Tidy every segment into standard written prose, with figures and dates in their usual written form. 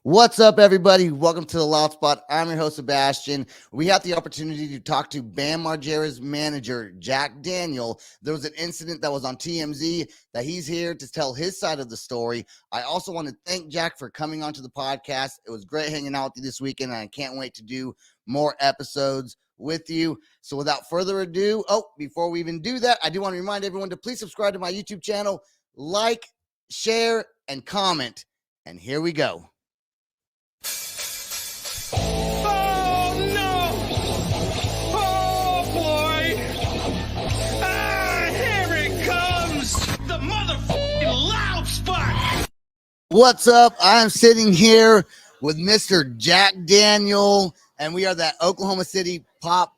What's up, everybody? Welcome to the Loud Spot. I'm your host, Sebastian. We had the opportunity to talk to Bam Margera's manager, Jack Daniel. There was an incident that was on TMZ that he's here to tell his side of the story. I also want to thank Jack for coming onto the podcast. It was great hanging out with you this weekend, and I can't wait to do more episodes with you. So without further ado, before we even do that, I do want to remind everyone to please subscribe to my YouTube channel, like, share, and comment. And here we go. What's up? I'm sitting here with Mr. Jack Daniel, and we are at Oklahoma City Pop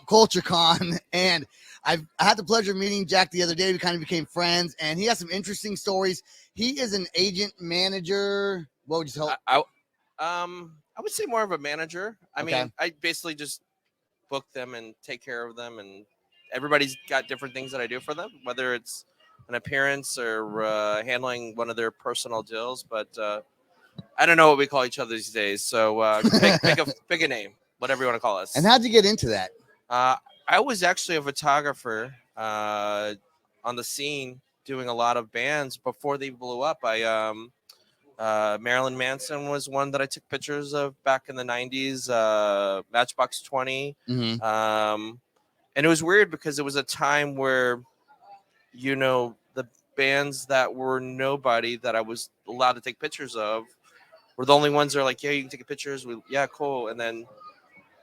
Culture Con. And I had the pleasure of meeting Jack the other day. We kind of became friends, and he has some interesting stories. He is an agent manager. What would you tell? I would say more of a manager. I Okay. mean, I basically just book them and take care of them, and everybody's got different things that I do for them, whether it's an appearance or handling one of their personal deals. But I don't know what we call each other these days. So pick a name, whatever you want to call us. And how'd you get into that? I was actually a photographer on the scene, doing a lot of bands before they blew up. Marilyn Manson was one that I took pictures of back in the 90s, Matchbox 20. Mm-hmm. And it was weird because it was a time where, the bands that were nobody that I was allowed to take pictures of were the only ones that are like, yeah, you can take pictures. Yeah, cool. And then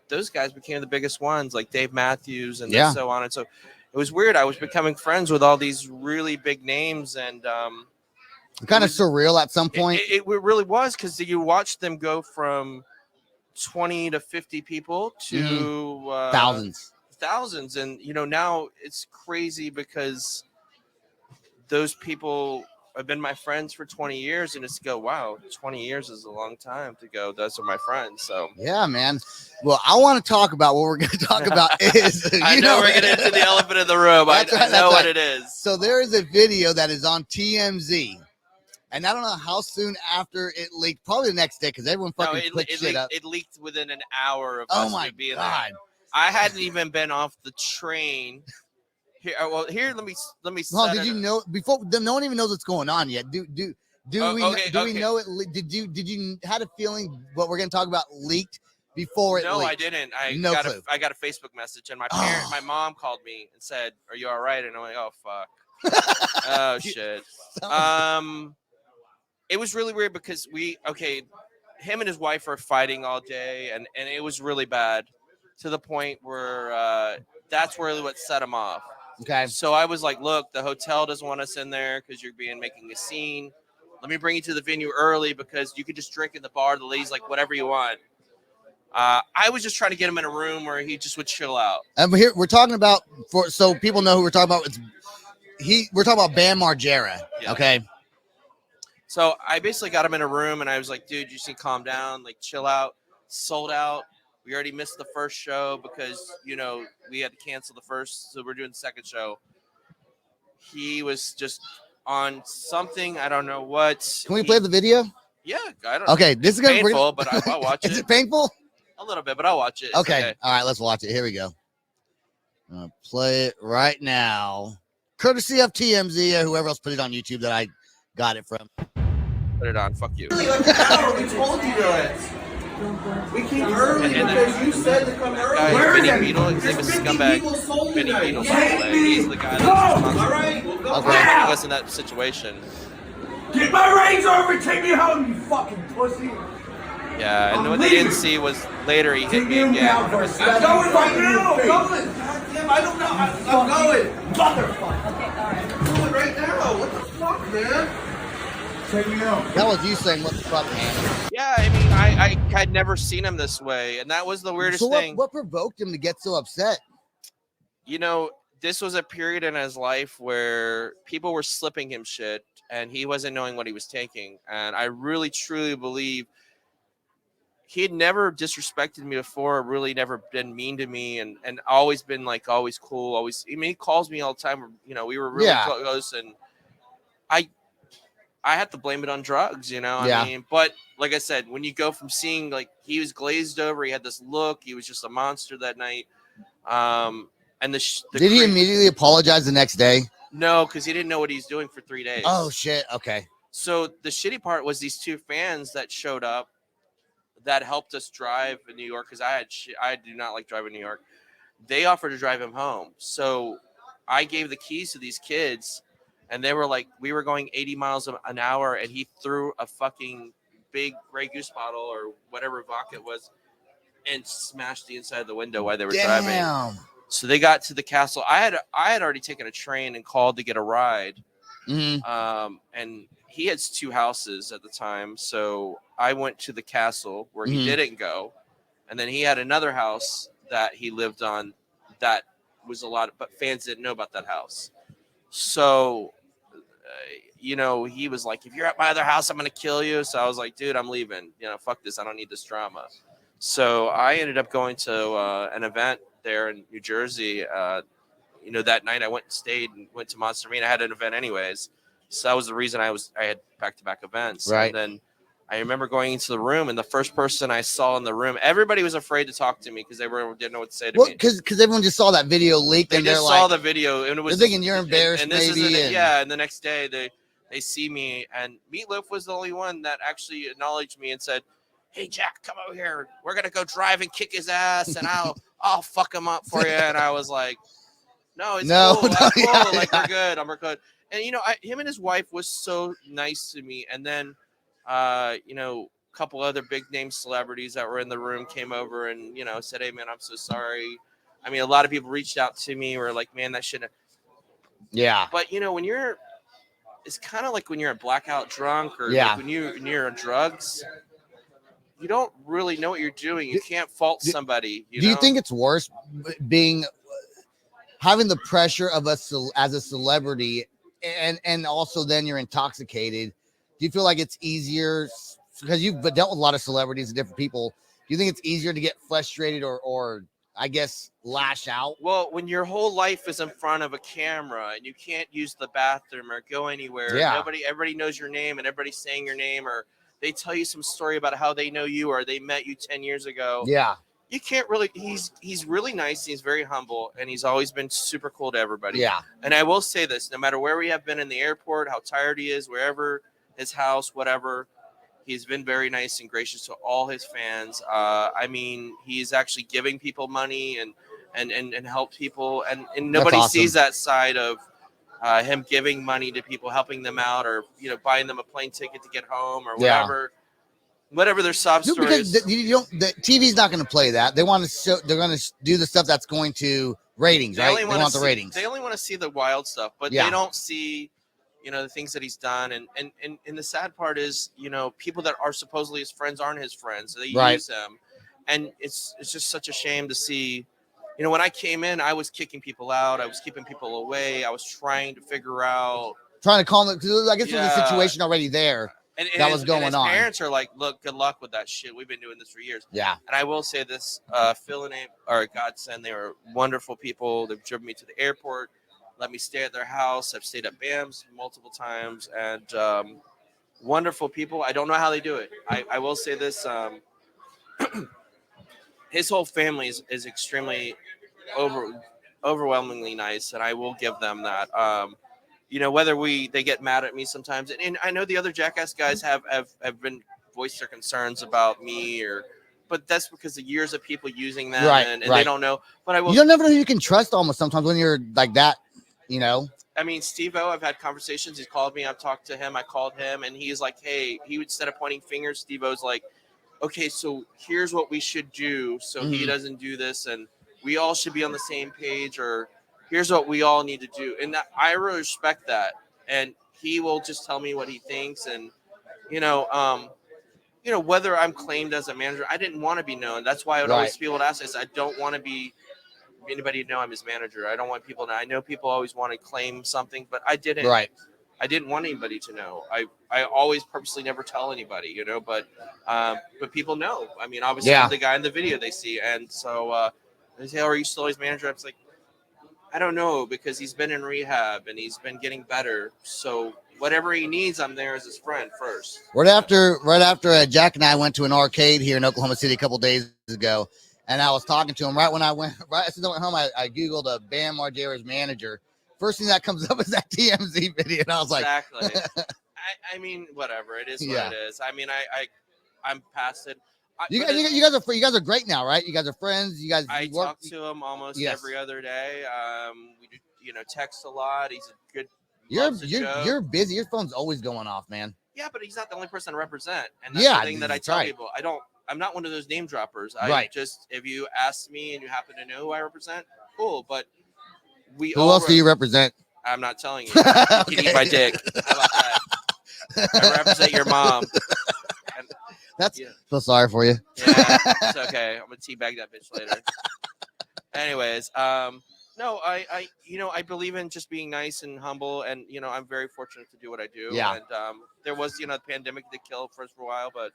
those guys became the biggest ones, like Dave Matthews and so on. And so it was weird. I was becoming friends with all these really big names, and kind of surreal at some point. It really was, because you watched them go from 20 to 50 people to thousands. And, now it's crazy because those people have been my friends for 20 years, and it's wow, 20 years is a long time to go. Those are my friends. So yeah, man. Well, I want to talk about what we're going to talk about is I know we're getting into the elephant in the room. I know what it is. So there is a video that is on TMZ, and I don't know how soon after it leaked. Probably the next day, because everyone fucking put shit up. It leaked within an hour of us being there. I hadn't even been off the train. Here, let me. Did you know before? No one even knows what's going on yet. Do we know it? Did you had a feeling what we're going to talk about leaked before it? No, leaked? I didn't. I got a Facebook message, and my mom called me and said, "Are you all right?" And I'm like, "Oh fuck, oh shit." It was really weird because him and his wife are fighting all day, and it was really bad, to the point where that's really what set him off. Okay. So I was like, look, the hotel doesn't want us in there because you're making a scene. Let me bring you to the venue early because you could just drink in the bar. The ladies like whatever you want. I was just trying to get him in a room where he just would chill out. And here we're talking about, so people know who we're talking about. We're talking about Bam Margera. Yeah. Okay. So I basically got him in a room, and I was like, dude, you just need to calm down, like chill out. Sold out. We already missed the first show because, we had to cancel the first. So we're doing the second show. He was just on something. I don't know what. Can we play the video? Yeah. I don't know. Okay. This is going to be painful, but I'll watch it. Is it painful? A little bit, but I'll watch it. Okay. All right. Let's watch it. Here we go. I'm going to play it right now. Courtesy of TMZ or whoever else put it on YouTube that I got it from. Put it on. Fuck you. We told you to. We came early because you said to come early. Benny Beetle, his name is Scumbag. Benny Beetle. He's the guy that's responsible. All right, we'll go. I was in that situation. Get my Range Rover, take me home, you fucking pussy. Yeah, and what they didn't see was later he hit me again. I'm going right now. I'm going. Goddamn, I don't know. I'm going. Motherfucker. Okay, all right. I'm going right now. What the fuck, man? Take me home. That was you saying, what the fuck, man? Yeah, I mean, I had never seen him this way, and that was the weirdest thing. What provoked him to get so upset? This was a period in his life where people were slipping him shit, and he wasn't knowing what he was taking. And I really, truly believe he had never disrespected me before, really never been mean to me, and always been like always cool. Always, he calls me all the time. We were really close, and I had to blame it on drugs, I Yeah. mean, but like I said, when you go from seeing like he was glazed over, he had this look, he was just a monster that night. And Did he immediately apologize the next day? No, because he didn't know what he's doing for 3 days. Oh shit. Okay. So the shitty part was these two fans that showed up that helped us drive in New York, because I do not like driving in New York. They offered to drive him home. So I gave the keys to these kids, and they were like, we were going 80 miles an hour, and he threw a fucking big Grey Goose bottle or whatever vodka it was and smashed the inside of the window while they were driving. So they got to the castle. I had already taken a train and called to get a ride. And he has 2 houses at the time. So I went to the castle where he didn't go. And then he had another house that he lived on that was but fans didn't know about that house. So, he was like, if you're at my other house, I'm going to kill you. So I was like, dude, I'm leaving. Fuck this. I don't need this drama. So I ended up going to an event there in New Jersey. That night I went and stayed and went to Monster Arena. I had an event anyways. So that was the reason I had back-to-back events. Right. And then I remember going into the room, and the first person I saw in the room, everybody was afraid to talk to me because they didn't know what to say to me. Because everyone just saw that video leaked, they and just saw the video, and it was they're thinking you're embarrassed, and this maybe. and the next day they see me, and Meatloaf was the only one that actually acknowledged me and said, "Hey Jack, come over here. We're gonna go drive and kick his ass, and I'll fuck him up for you." And I was like, "No, it's cool. I'm cool. Yeah, like we're good. We're good." And him and his wife was so nice to me. And then, a couple other big name celebrities that were in the room came over and said, "Hey man, I'm so sorry." I mean, a lot of people reached out to me, were like, "Man, that shouldn't." Yeah. But it's kind of like when you're a blackout drunk, or like when you're on drugs. You don't really know what you're doing. You can't fault somebody. Do you think it's worse having the pressure of as a celebrity, and also then you're intoxicated? Do you feel like it's easier because you've dealt with a lot of celebrities and different people? Do you think it's easier to get frustrated or I guess lash out? Well, when your whole life is in front of a camera and you can't use the bathroom or go anywhere, everybody knows your name and everybody's saying your name, or they tell you some story about how they know you or they met you 10 years ago. Yeah. You can't really, he's really nice. He's very humble, and he's always been super cool to everybody. Yeah. And I will say this, no matter where we have been in the airport, how tired he is, wherever, his house, whatever, he's been very nice and gracious to all his fans. I mean, he's actually giving people money and help people. And nobody sees that side of him giving money to people, helping them out, or, buying them a plane ticket to get home or whatever. Yeah. Whatever their sob story is. Because the TV's not going to play that. They want to show. They're going to do the stuff that's going to ratings, right? They want the ratings. They only want to see the wild stuff, but they don't see, the things that he's done. And the sad part is, people that are supposedly his friends aren't his friends. They use him, and it's just such a shame to see. When I came in, I was kicking people out. I was keeping people away. I was trying to figure out, trying to calm them, because I guess there was a situation already there. That was going his on. Parents are like, "Look, good luck with that shit. We've been doing this for years." Yeah. And I will say this: Phil and Abe are a godsend. They were wonderful people. They've driven me to the airport, let me stay at their house. I've stayed at Bam's multiple times, and wonderful people. I don't know how they do it. I will say this: his whole family is extremely overwhelmingly nice, and I will give them that. Whether they get mad at me sometimes, and I know the other Jackass guys have been voiced their concerns about me, but that's because of years of people using them, and they don't know. But you don't never know who you can trust almost sometimes when you're like that, I mean, Steve-O, I've had conversations. He's called me. I've talked to him. I called him, and he's like, hey, he would, instead of pointing fingers, Steve-O's like, okay, so here's what we should do so he doesn't do this, and we all should be on the same page, or here's what we all need to do. And I really respect that. And he will just tell me what he thinks. And, whether I'm claimed as a manager, I didn't want to be known. That's why I would always be able to ask this. I don't want to be anybody to know I'm his manager. I don't want people to know. I know people always want to claim something, but I didn't. Right. I didn't want anybody to know. I always purposely never tell anybody, but people know. I mean, obviously I'm the guy in the video they see. And so they say, oh, are you still his manager? I was like, I don't know, because he's been in rehab and he's been getting better. So whatever he needs, I'm there as his friend first. Right after Jack and I went to an arcade here in Oklahoma City a couple days ago, and I was talking to him right as soon as I went home. I googled Bam Margera's manager. First thing that comes up is that TMZ video, and I was Exactly. I mean, whatever. It is what it is. I mean, I'm past it. You guys are great now, right? You guys are friends. I talk to him almost every other day. We do, text a lot. He's a good. You're busy. Your phone's always going off, man. Yeah, but he's not the only person I represent, and that's the thing that I tell people. I'm not one of those name droppers. If you ask me and you happen to know who I represent, cool. But who else do you represent? I'm not telling you. You can eat my dick. How about that? I represent your mom. So sorry for you. Yeah, it's okay. I'm gonna teabag that bitch later. Anyways, no, I believe in just being nice and humble, and I'm very fortunate to do what I do. Yeah. And there was the pandemic that killed for us for a while, but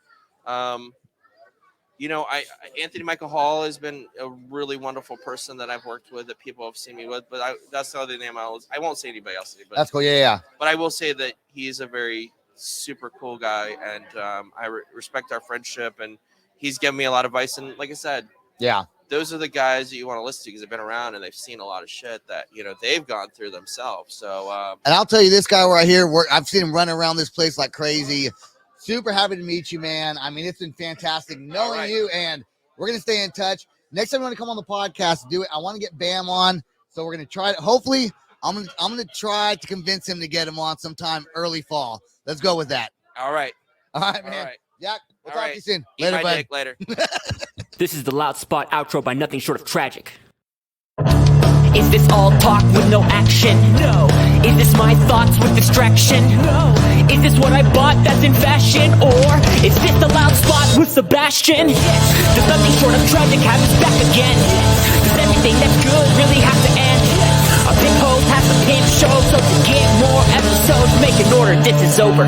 Anthony Michael Hall has been a really wonderful person that I've worked with, that people have seen me with. But that's the other name I won't say anybody else. But that's cool. Yeah. But I will say that he's a very super cool guy, and I respect our friendship, and he's given me a lot of advice. And like I said, those are the guys that you want to listen to because they've been around and they've seen a lot of shit that they've gone through themselves. So and I'll tell you, this guy right here, I've seen him running around this place like crazy. Super happy to meet you, man. I mean, it's been fantastic knowing you, and we're gonna stay in touch. Next time I'm gonna come on the podcast, do it. I want to get Bam on, so we're gonna try it. Hopefully, I'm gonna try to convince him to get him on sometime early fall. Let's go with that. All right, man. All right. Jack, we'll talk to you soon. Eat my dick later. This is the Loud Spot outro by Nothing Short of Tragic. Is this all talk with no action? No. Is this my thoughts with distraction? No. Is this what I bought that's in fashion? Or is this the Loud Spot with Sebastian? Yes. Does Nothing Short of Tragic have his back again? Yes. Does everything that's good really have to end? Yes. A big host has a pimp show, so to get more episodes, make an order, this is over.